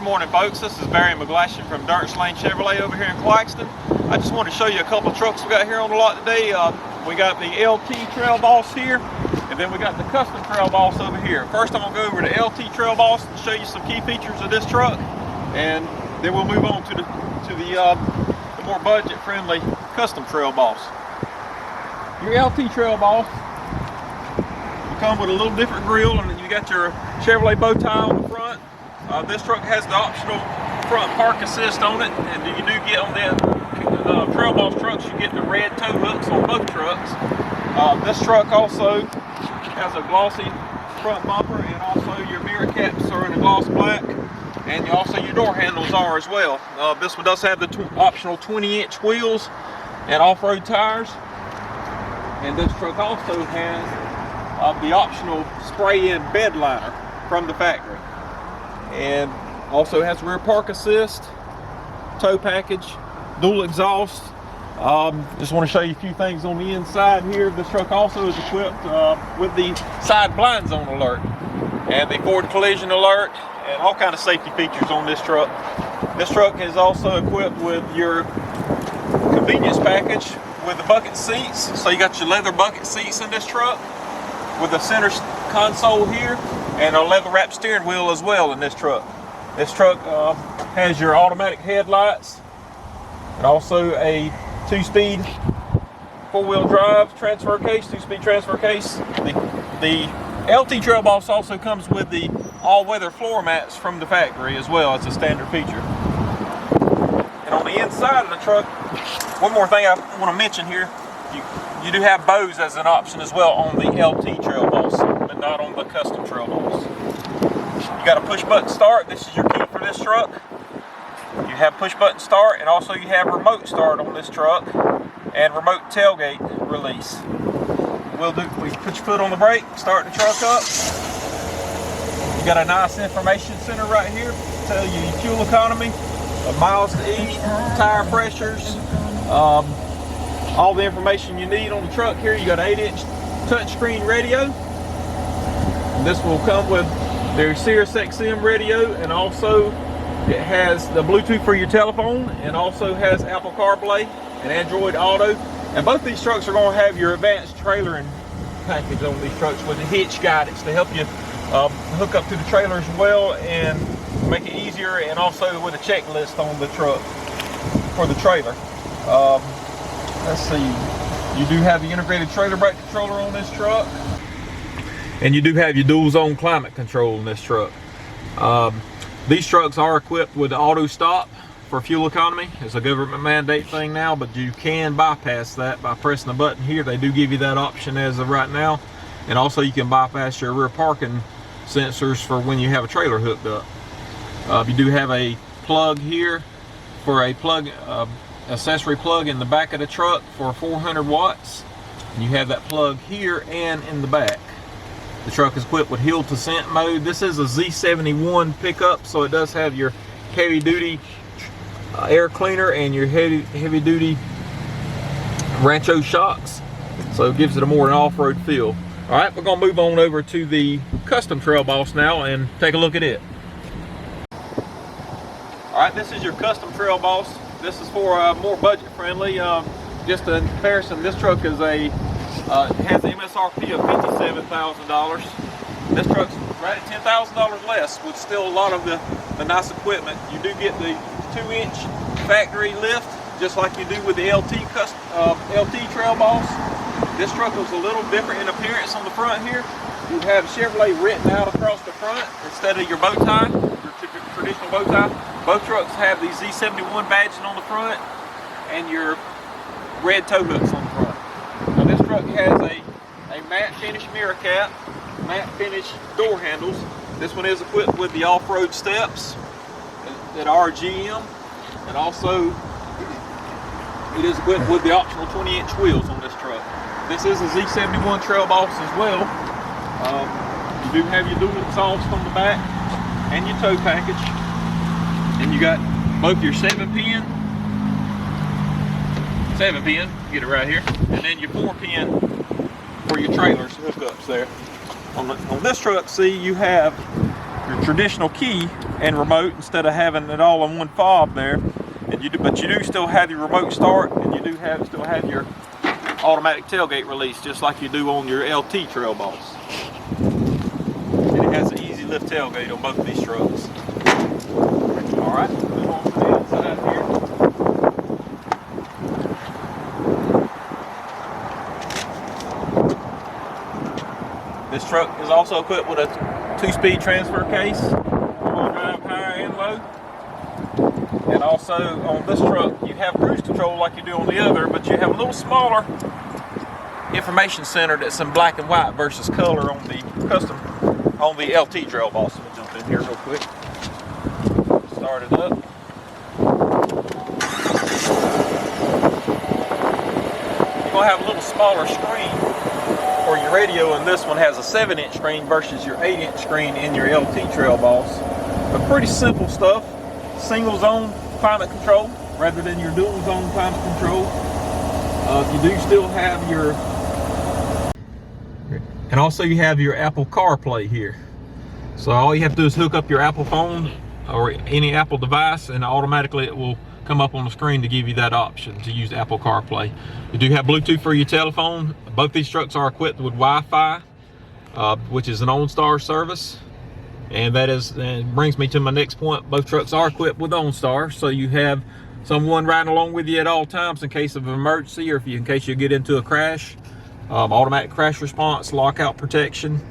morning, folks. This is Barry McGlashan from Durrence Chevrolet over here in Claxton. I just want to show you a couple of trucks we got here on the lot today. We got the LT Trail Boss here, and then we got the Custom Trail Boss over here. First, I'm going to go over to LT Trail Boss and show you some key features of this truck, and then we'll move on to the more budget-friendly Custom Trail Boss. Your LT Trail Boss will come with a little different grille, and then you got your Chevrolet bow tie on the front. This truck has the optional front park assist on it, and you do get on the Trail Boss trucks, you get the red tow hooks on both trucks. This truck also has a glossy front bumper, and also your mirror caps are in a gloss black, and also your door handles are as well. This one does have the optional 20-inch wheels and off-road tires, and this truck also has the optional spray-in bed liner from the factory, and also has rear park assist, tow package, dual exhaust. Just want to show you a few things on the inside here. This truck also is equipped with the side blind zone alert and the forward collision alert and all kind of safety features on this truck. This truck is also equipped with your convenience package with the bucket seats. So you got your leather bucket seats in this truck with a center console here and a leather wrapped steering wheel as well in this truck. This truck has your automatic headlights and also a 2-speed 4-wheel drive transfer case, 2-speed transfer case. The LT Trail Boss also comes with the all-weather floor mats from the factory as well. It's a standard feature. And on the inside of the truck, one more thing I want to mention here, you do have bows as an option as well on the LT Trail Boss, but not on the Custom Trail Boss. You got a push button start. This is your key for this truck. You have push button start, and also you have remote start on this truck and remote tailgate release. We put your foot on the brake, start the truck up. You got a nice information center right here to tell you your fuel economy, miles to eat, tire pressures, all the information you need on the truck here. You got an 8-inch touchscreen radio. And this will come with their Sirius XM radio, and also it has the Bluetooth for your telephone, and also has Apple CarPlay and Android Auto. And both these trucks are going to have your advanced trailering package on these trucks with the hitch guidance to help you hook up to the trailer as well and make it easier, and also with a checklist on the truck for the trailer. Let's see, you do have the integrated trailer brake controller on this truck, and you do have your dual zone climate control in this truck. These trucks are equipped with auto stop for fuel economy. It's a government mandate thing now, but you can bypass that by pressing the button here. They do give you that option as of right now. And also you can bypass your rear parking sensors for when you have a trailer hooked up. You do have a plug here for a plug accessory plug in the back of the truck for 400 watts. And you have that plug here and in the back. The truck is equipped with hill descent mode. This is a Z71 pickup, so it does have your heavy duty air cleaner and your heavy duty Rancho shocks, so it gives it a more an off-road feel. All right, we're gonna move on over to the Custom Trail Boss now and take a look at it. All right, this is your Custom Trail Boss. This is for more budget friendly. Just in comparison, this truck is has an MSRP of $57,000. This truck's right at $10,000 less with still a lot of the nice equipment. You do get the 2-inch factory lift, just like you do with the LT Trail Boss. This truck was a little different in appearance on the front here. You have Chevrolet written out across the front instead of your bow tie, your traditional bow tie. Both trucks have the Z71 badging on the front and your red tow hooks on the front. Now this truck has a matte finish mirror cap, matte finish door handles. This one is equipped with the off-road steps that are GM, and also it is equipped with the optional 20-inch wheels on this truck. This is a Z71 Trail Boss as well. You do have your dual exhaust on the back and your tow package, and you got both your 7-pin, get it right here, and then your 4-pin for your trailers hookups there. On this truck, see, you have your traditional key and remote instead of having it all in one fob there. And but you do still have your remote start, and you do still have your automatic tailgate release, just like you do on your LT Trail Boss. And it has an easy lift tailgate on both of these trucks. All right, move on to the inside here. This truck is also equipped with a 2-speed transfer case, 4-wheel drive high and low. And also on this truck you have cruise control like you do on the other, but you have a little smaller information center that's in black and white versus color on the LT Trail Boss. Let me jump in here real quick. Start it up. You're going to have a little smaller screen for your radio, and this one has a 7-inch screen versus your 8-inch screen in your LT Trail Boss. But pretty simple stuff. Single zone climate control rather than your dual zone climate control. You do still have your, and also you have your Apple CarPlay here. So all you have to do is hook up your Apple phone or any Apple device, and automatically it will come up on the screen to give you that option to use Apple CarPlay. You do have Bluetooth for your telephone. Both these trucks are equipped with Wi-Fi, which is an OnStar service. And that brings me to my next point. Both trucks are equipped with OnStar, so you have someone riding along with you at all times in case of an emergency, or in case you get into a crash. Automatic crash response, lockout protection.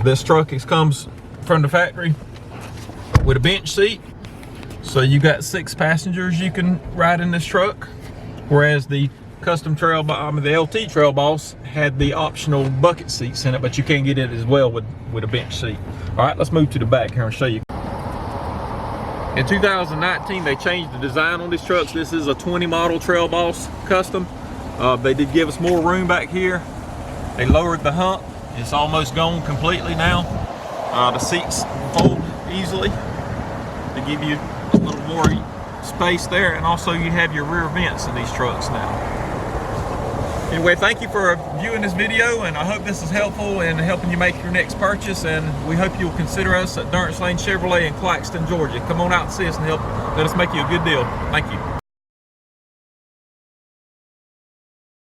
This truck comes from the factory with a bench seat, so you got 6 passengers you can ride in this truck, whereas the the LT Trail Boss had the optional bucket seats in it, but you can get it as well with a bench seat. All right, let's move to the back here and show you. In 2019, they changed the design on these trucks. This is a 20 model Trail Boss Custom. They did give us more room back here. They lowered the hump. It's almost gone completely now. The seats fold easily to give you a little more space there, and also you have your rear vents in these trucks now. Anyway, thank you for viewing this video, and I hope this is helpful in helping you make your next purchase, and we hope you'll consider us at Durrence Lane Chevrolet in Claxton, Georgia. Come on out and see us and let us make you a good deal. Thank you.